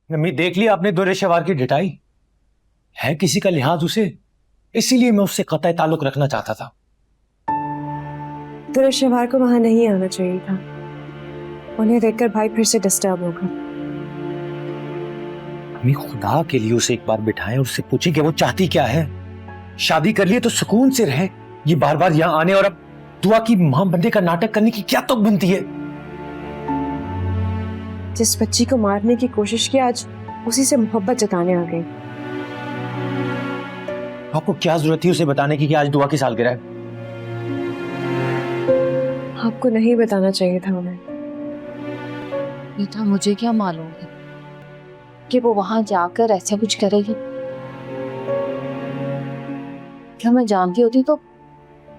Mummy देख लिया आपने दुरेशवार की डिटाई। है किसी का लिहाज उसे, इसीलिए मैं उससे कतई ताल्लुक रखना चाहता था। दुरेशवार को वहां नहीं आना चाहिए था। उन्हें देखकर भाई फिर से डिस्टर्ब होगा। मम्मी खुदा के लिए उसे एक बार बिठाएं और उससे पूछें कि वो चाहती क्या है। शादी कर लिए तो सुकून से रहे, ये बार बार यहाँ आने और अब दुआ की मां बनने का नाटक करने की क्या तुक बनती है। जिस बच्ची को मारने की कोशिश की, आज उसी से मोहब्बत जताने आ गई। आपको क्या जरूरत थी उसे बताने की कि आज दुआ की सालगिरह है? आपको नहीं बताना चाहिए था उन्हें। बेटा मुझे क्या मालूम है कि वो वहां जाकर ऐसा कुछ करेगी। क्या मैं जानती होती तो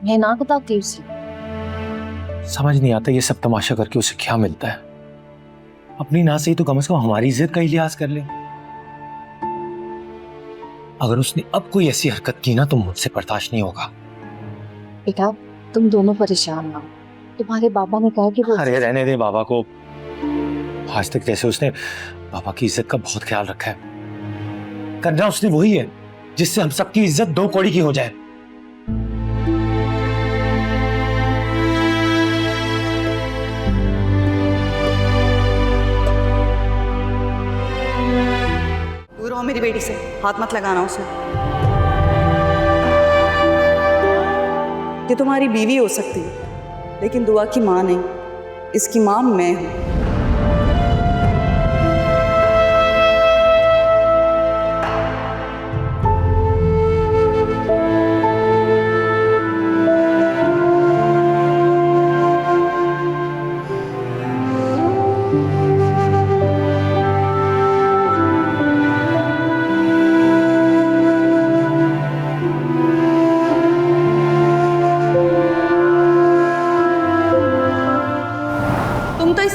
मैं ना बताती उसे। समझ नहीं आता ये सब तमाशा करके उसे क्या मिलता है। अपनी ना से ही तो कम से कम हमारी इज्जत का ही लिहाज कर ले। अगर उसने अब कोई ऐसी हरकत की ना तो मुझसे बर्दाश्त नहीं होगा। बेटा तुम दोनों परेशान ना हो। तुम्हारे बाबा ने कहा कि वो अरे रहने दे बाबा को। आज तक जैसे उसने बाबा की इज्जत का बहुत ख्याल रखा है, करना उसने वही है जिससे हम सबकी इज्जत दो कौड़ी की हो जाए। दूर रहो मेरी बेटी से, हाथ मत लगाना उसे। ये तुम्हारी बीवी हो सकती है लेकिन दुआ की माँ नहीं। इसकी माँ मैं हूं।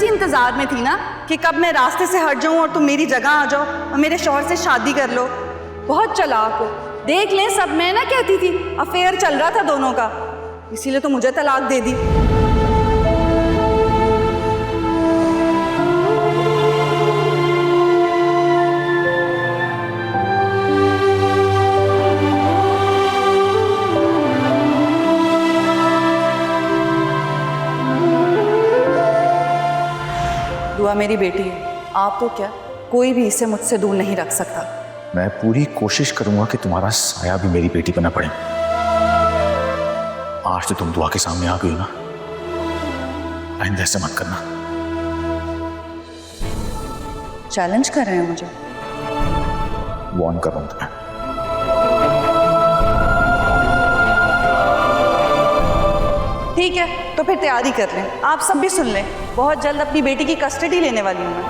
इंतजार में थी ना कि कब मैं रास्ते से हट जाऊं और तुम मेरी जगह आ जाओ और मेरे शौहर से शादी कर लो। बहुत चालाक हो। देख ले सब मैं ना कहती थी, अफेयर चल रहा था दोनों का, इसीलिए तो मुझे तलाक दे दी। दुआ मेरी बेटी है, आप तो क्या कोई भी इसे मुझसे दूर नहीं रख सकता। मैं पूरी कोशिश करूंगा कि तुम्हारा साया भी मेरी बेटी पर न पड़े। आज तो तुम दुआ के सामने आ गई हो ना, आइंदा ऐसे मत करना। चैलेंज कर रहे हैं मुझे? वार्न कर रहा हूं तुम्हें। ठीक है तो फिर तैयारी कर लें, आप सब भी सुन लें। बहुत जल्द अपनी बेटी की कस्टडी लेने वाली हूं मैं।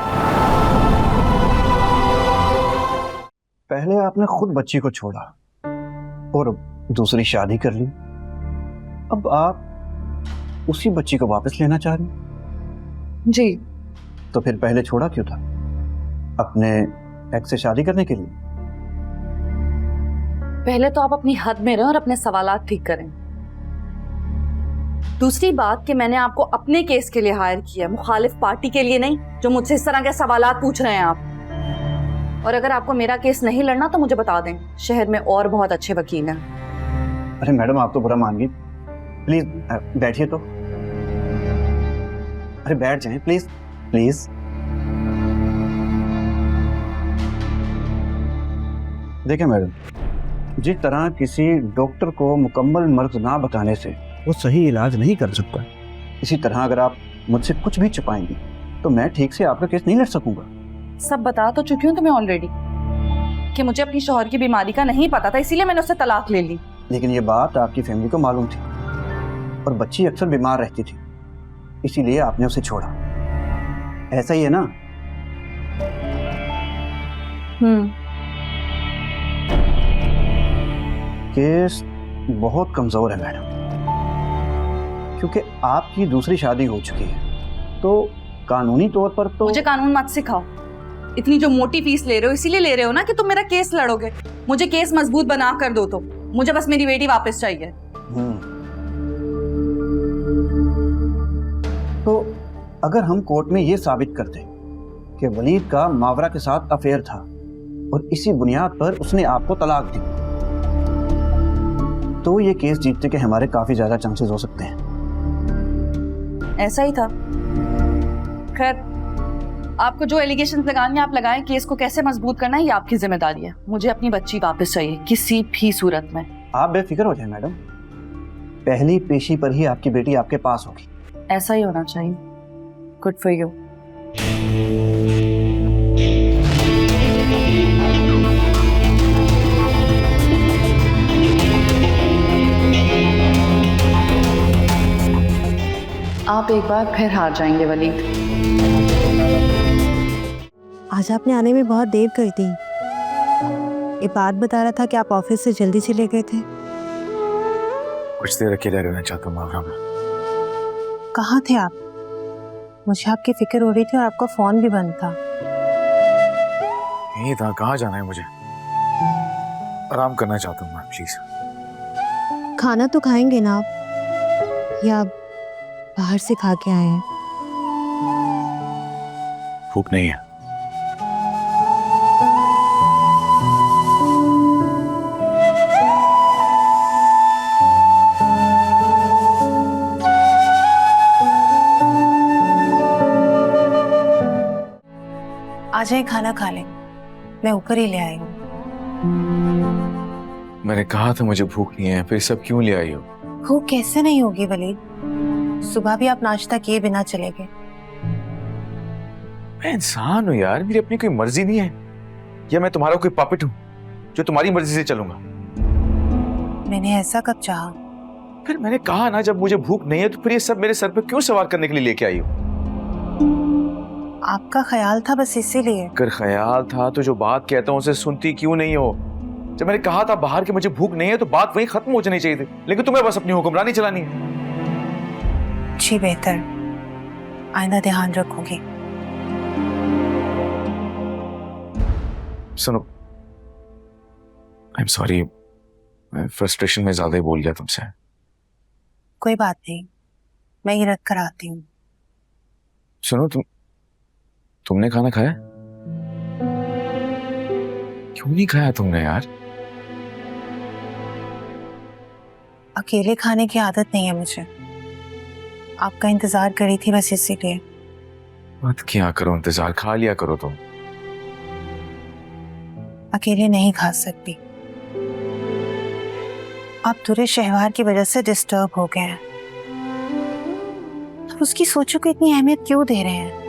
पहले आपने खुद बच्ची को छोड़ा और दूसरी शादी कर ली, अब आप उसी बच्ची को वापस लेना चाह रही? जी। तो फिर पहले छोड़ा क्यों था? अपने एक्स से शादी करने के लिए? पहले तो आप अपनी हद में रहें और अपने सवालात ठीक करें। दूसरी बात कि मैंने आपको अपने केस के लिए हायर किया, मुखालिफ पार्टी के लिए नहीं जो मुझसे इस तरह के सवालात पूछ रहे हैं आप। और अगर आपको मेरा केस नहीं लड़ना तो मुझे बता दें, शहर में और बहुत अच्छे वकील हैं। अरे मैडम आप तो बुरा मान गई, प्लीज बैठिए तो। अरे बैठ जाएं प्लीज प्लीज। देखिए मैडम, जिस तरह किसी डॉक्टर को मुकम्मल मर्ज ना बताने से वो सही इलाज नहीं कर सकता, इसी तरह अगर आप मुझसे कुछ भी छुपाएंगी तो मैं ठीक से आपका केस नहीं लड़ सकूंगा। सब बता तो चुकी हूँ तुम्हें ऑलरेडी कि मुझे अपनी शौहर की बीमारी का नहीं पता था, इसीलिए मैंने उससे तलाक ले ली। लेकिन ये बात आपकी फैमिली को मालूम थी और बच्ची अक्सर बीमार रहती थी, इसीलिए आपने उसे छोड़ा। ऐसा ही है ना? केस बहुत कमजोर है मैडम, क्योंकि आपकी दूसरी शादी हो चुकी है, तो कानूनी तौर पर तो। मुझे कानून मत सिखाओ। इतनी जो मोटी फीस ले रहे हो इसीलिए ले रहे हो ना कि तुम मेरा केस लड़ोगे। मुझे केस मजबूत बना कर दो, तो मुझे बस मेरी बेटी वापस चाहिए। तो अगर हम कोर्ट में ये साबित कर दें कि वलीद का मावरा के साथ अफेयर था और इसी बुनियाद पर उसने आपको तलाक दी, तो ये केस जीतने के हमारे काफी ज्यादा चांसेस हो सकते हैं। ऐसा ही था। खैर, आपको जो एलिगेशंस लगाने आप लगाएं, केस को कैसे मजबूत करना है ये आपकी जिम्मेदारी है। मुझे अपनी बच्ची वापस चाहिए किसी भी सूरत में। आप बेफिक्र हो जाए मैडम, पहली पेशी पर ही आपकी बेटी आपके पास होगी। ऐसा ही होना चाहिए। Good for you. आप एक बार फिर हार जाएंगे वलीद। आज आपने आने में बहुत देर कर दी। ये बात बता रहा था कि आप ऑफिस से जल्दी चले गए थे। कुछ देर अकेले रहना चाहता हूँ मावरा में। कहाँ थे आप? मुझे आपकी फिक्र हो रही थी और आपका फोन भी बंद था। यही था, कहाँ जाना है मुझे? आराम करना चाहता हूँ मैं, प्लीज। खाना तो खाएंगे ना आप, या बाहर से खा के आए हैं? भूख नहीं है। आ जाए, खाना खा लें, मैं ऊपर ही ले आई हूँ। मैंने कहा था मुझे भूख नहीं है, फिर सब क्यों ले आई हो? भूख कैसे नहीं होगी वलीद? सुबह भी आप नाश्ता किए बिना चले गए। मैं इंसान हूँ यार, मेरी अपनी कोई मर्जी नहीं है, या मैं तुम्हारा कोई पपेट हूँ जो तुम्हारी मर्जी से चलूंगा? मैंने ऐसा कब चाहा? फिर मैंने कहा ना, जब मुझे भूख नहीं है तो फिर ये सब मेरे सर पे क्यों सवार करने के लिए लेके आई हो? आपका ख्याल था बस इसीलिए। अगर ख्याल था तो जो बात कहता हूँ उसे सुनती क्यों नहीं हो? जब मैंने कहा था बाहर के मुझे भूख नहीं है तो बात वहीं खत्म हो जानी चाहिए थी, लेकिन तुम्हें बस अपनी हुक्मरानी चलानी है। जी बेहतर, आइंदा ध्यान रखूंगी। सुनो, आई एम सॉरी, मैं फ्रस्ट्रेशन में ज्यादा ही बोल गया तुमसे। कोई बात नहीं, मैं ये रख कर आती हूँ। सुनो, तुमने खाना खाया? क्यों नहीं खाया तुमने यार? अकेले खाने की आदत नहीं है मुझे, आपका इंतजार करी थी बस इसीलिए। मत क्या करो इंतजार, खा लिया करो तुम। अकेले नहीं खा सकती, आप दूरे शहवार की वजह से डिस्टर्ब हो गए हैं। आप उसकी सोचों को इतनी अहमियत क्यों दे रहे हैं?